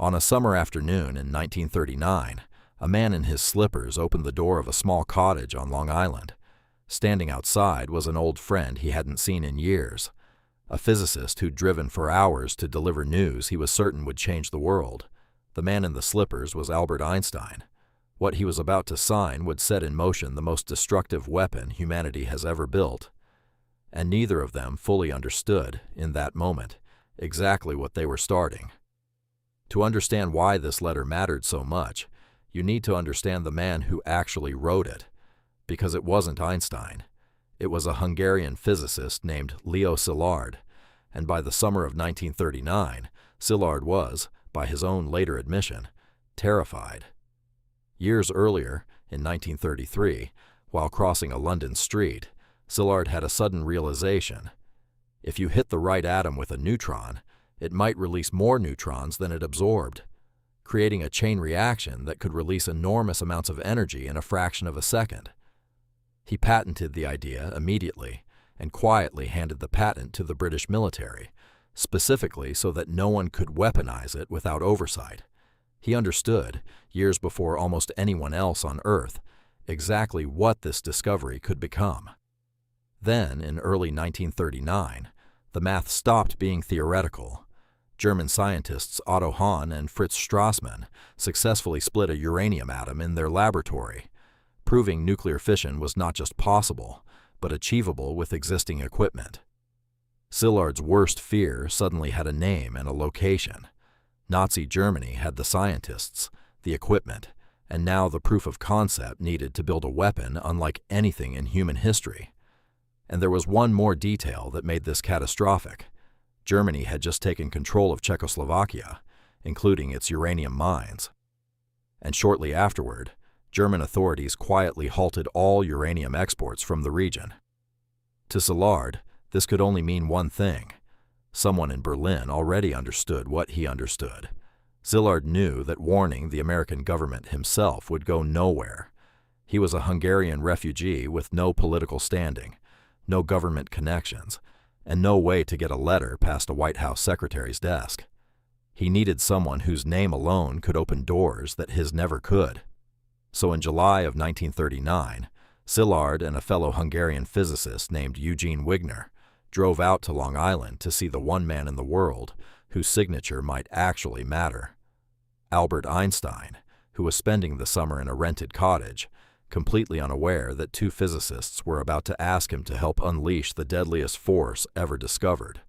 On a summer afternoon in 1939, a man in his slippers opened the door of a small cottage on Long Island. Standing outside was an old friend he hadn't seen in years, a physicist who'd driven for hours to deliver news he was certain would change the world. The man in the slippers was Albert Einstein. What he was about to sign would set in motion the most destructive weapon humanity has ever built. And neither of them fully understood, in that moment, exactly what they were starting. To understand why this letter mattered so much, you need to understand the man who actually wrote it, because it wasn't Einstein. It was a Hungarian physicist named Leo Szilard, and by the summer of 1939, Szilard was, by his own later admission, terrified. Years earlier, in 1933, while crossing a London street, Szilard had a sudden realization. If you hit the right atom with a neutron, it might release more neutrons than it absorbed, creating a chain reaction that could release enormous amounts of energy in a fraction of a second. He patented the idea immediately and quietly handed the patent to the British military, specifically so that no one could weaponize it without oversight. He understood, years before almost anyone else on Earth, exactly what this discovery could become. Then, in early 1939, the math stopped being theoretical. German scientists Otto Hahn and Fritz Strassmann successfully split a uranium atom in their laboratory, proving nuclear fission was not just possible, but achievable with existing equipment. Szilard's worst fear suddenly had a name and a location. Nazi Germany had the scientists, the equipment, and now the proof of concept needed to build a weapon unlike anything in human history. And there was one more detail that made this catastrophic. Germany had just taken control of Czechoslovakia, including its uranium mines. And shortly afterward, German authorities quietly halted all uranium exports from the region. To Szilard, this could only mean one thing. Someone in Berlin already understood what he understood. Szilard knew that warning the American government himself would go nowhere. He was a Hungarian refugee with no political standing, no government connections, and no way to get a letter past a White House secretary's desk. He needed someone whose name alone could open doors that his never could. So in July of 1939, Szilard and a fellow Hungarian physicist named Eugene Wigner drove out to Long Island to see the one man in the world whose signature might actually matter. Albert Einstein, who was spending the summer in a rented cottage, completely unaware that two physicists were about to ask him to help unleash the deadliest force ever discovered.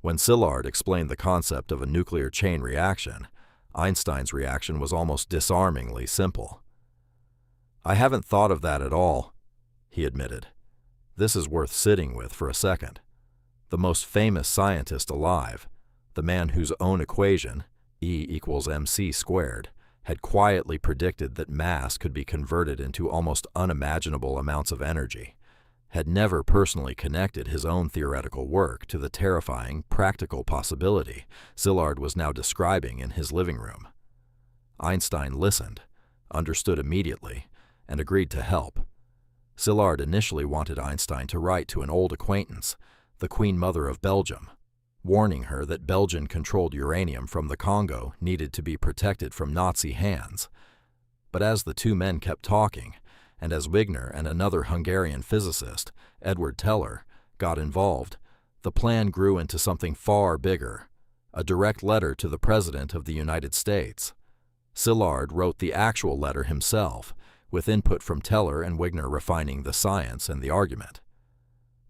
When Szilard explained the concept of a nuclear chain reaction, Einstein's reaction was almost disarmingly simple. "I haven't thought of that at all," he admitted. "This is worth sitting with for a second. The most famous scientist alive, the man whose own equation, E equals mc squared, had quietly predicted that mass could be converted into almost unimaginable amounts of energy, had never personally connected his own theoretical work to the terrifying, practical possibility Szilard was now describing in his living room. Einstein listened, understood immediately, and agreed to help. Szilard initially wanted Einstein to write to an old acquaintance, the Queen Mother of Belgium, warning her that Belgian-controlled uranium from the Congo needed to be protected from Nazi hands. But as the two men kept talking, and as Wigner and another Hungarian physicist, Edward Teller, got involved, the plan grew into something far bigger, a direct letter to the President of the United States. Szilard wrote the actual letter himself, with input from Teller and Wigner refining the science and the argument.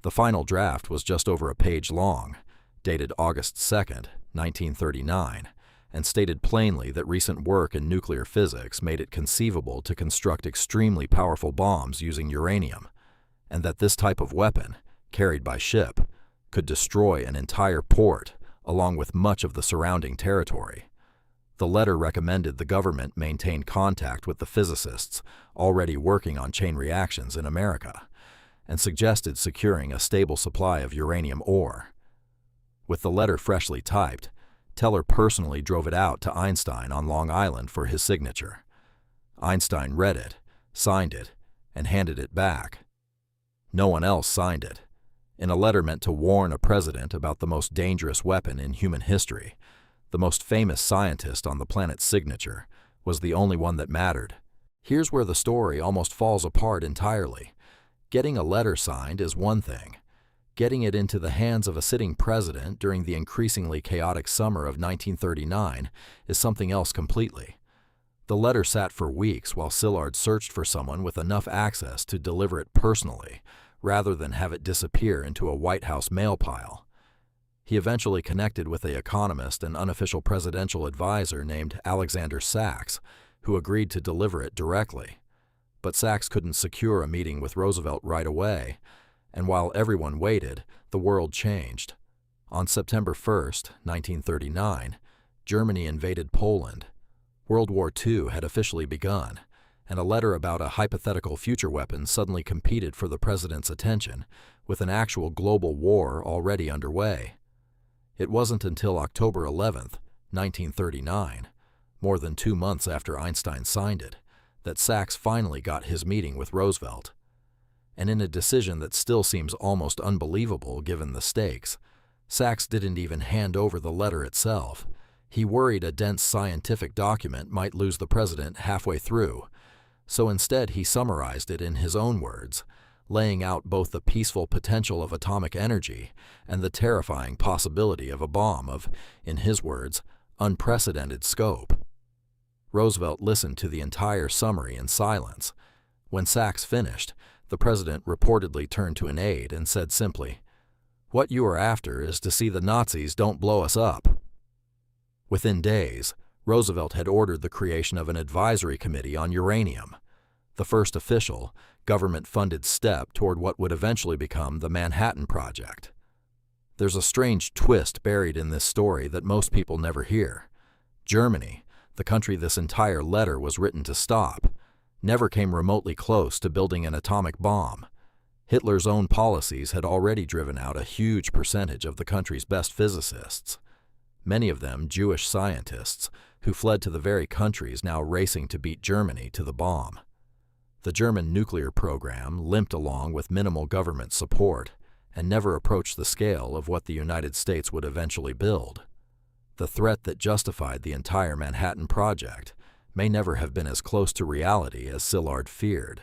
The final draft was just over a page long, dated August 2nd, 1939, and stated plainly that recent work in nuclear physics made it conceivable to construct extremely powerful bombs using uranium, and that this type of weapon, carried by ship, could destroy an entire port along with much of the surrounding territory. The letter recommended the government maintain contact with the physicists already working on chain reactions in America, and suggested securing a stable supply of uranium ore. With the letter freshly typed, Teller personally drove it out to Einstein on Long Island for his signature. Einstein read it, signed it, and handed it back. No one else signed it. In a letter meant to warn a president about the most dangerous weapon in human history, the most famous scientist on the planet's signature, was the only one that mattered. Here's where the story almost falls apart entirely. Getting a letter signed is one thing. Getting it into the hands of a sitting president during the increasingly chaotic summer of 1939 is something else completely. The letter sat for weeks while Szilard searched for someone with enough access to deliver it personally, rather than have it disappear into a White House mail pile. He eventually connected with an economist and unofficial presidential advisor named Alexander Sachs, who agreed to deliver it directly. But Sachs couldn't secure a meeting with Roosevelt right away, and while everyone waited, the world changed. On September 1st, 1939, Germany invaded Poland. World War II had officially begun, and a letter about a hypothetical future weapon suddenly competed for the president's attention, with an actual global war already underway. It wasn't until October 11th, 1939, more than 2 months after Einstein signed it, that Sachs finally got his meeting with Roosevelt. And in a decision that still seems almost unbelievable given the stakes, Sachs didn't even hand over the letter itself. He worried a dense scientific document might lose the president halfway through, so instead he summarized it in his own words, laying out both the peaceful potential of atomic energy and the terrifying possibility of a bomb of, in his words, unprecedented scope. Roosevelt listened to the entire summary in silence. When Sachs finished, the president reportedly turned to an aide and said simply, "What you are after is to see the Nazis don't blow us up." Within days, Roosevelt had ordered the creation of an advisory committee on uranium, the first official, government-funded step toward what would eventually become the Manhattan Project. There's a strange twist buried in this story that most people never hear. Germany, the country this entire letter was written to stop, never came remotely close to building an atomic bomb. Hitler's own policies had already driven out a huge percentage of the country's best physicists, many of them Jewish scientists who fled to the very countries now racing to beat Germany to the bomb. The German nuclear program limped along with minimal government support and never approached the scale of what the United States would eventually build. The threat that justified the entire Manhattan Project may never have been as close to reality as Szilard feared.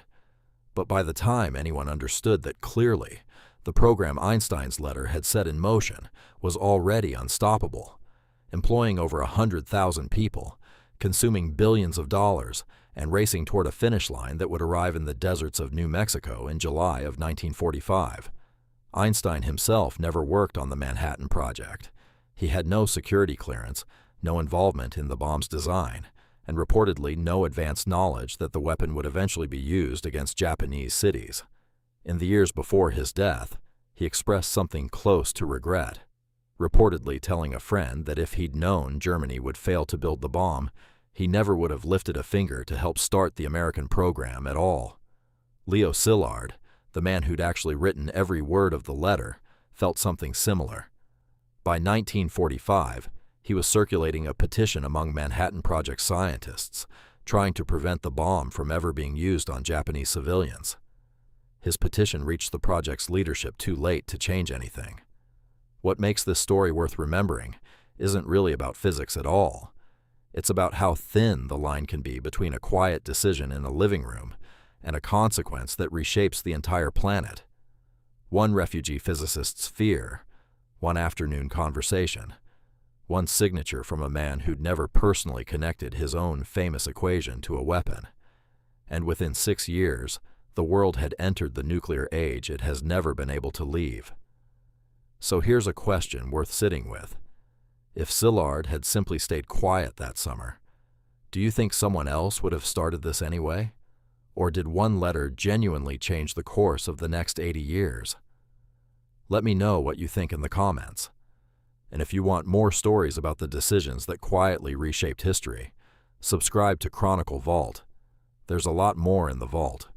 But by the time anyone understood that clearly, the program Einstein's letter had set in motion was already unstoppable, employing over 100,000 people, consuming billions of dollars, and racing toward a finish line that would arrive in the deserts of New Mexico in July of 1945. Einstein himself never worked on the Manhattan Project. He had no security clearance, no involvement in the bomb's design, and reportedly no advanced knowledge that the weapon would eventually be used against Japanese cities. In the years before his death, he expressed something close to regret, reportedly telling a friend that if he'd known Germany would fail to build the bomb, he never would have lifted a finger to help start the American program at all. Leo Szilard, the man who'd actually written every word of the letter, felt something similar. By 1945, he was circulating a petition among Manhattan Project scientists, trying to prevent the bomb from ever being used on Japanese civilians. His petition reached the project's leadership too late to change anything. What makes this story worth remembering isn't really about physics at all. It's about how thin the line can be between a quiet decision in a living room and a consequence that reshapes the entire planet. One refugee physicist's fear, one afternoon conversation, one signature from a man who'd never personally connected his own famous equation to a weapon. And within 6 years, the world had entered the nuclear age it has never been able to leave. So here's a question worth sitting with. If Szilard had simply stayed quiet that summer, do you think someone else would have started this anyway? Or did one letter genuinely change the course of the next 80 years? Let me know what you think in the comments. And if you want more stories about the decisions that quietly reshaped history, subscribe to Chronicle Vault. There's a lot more in the vault.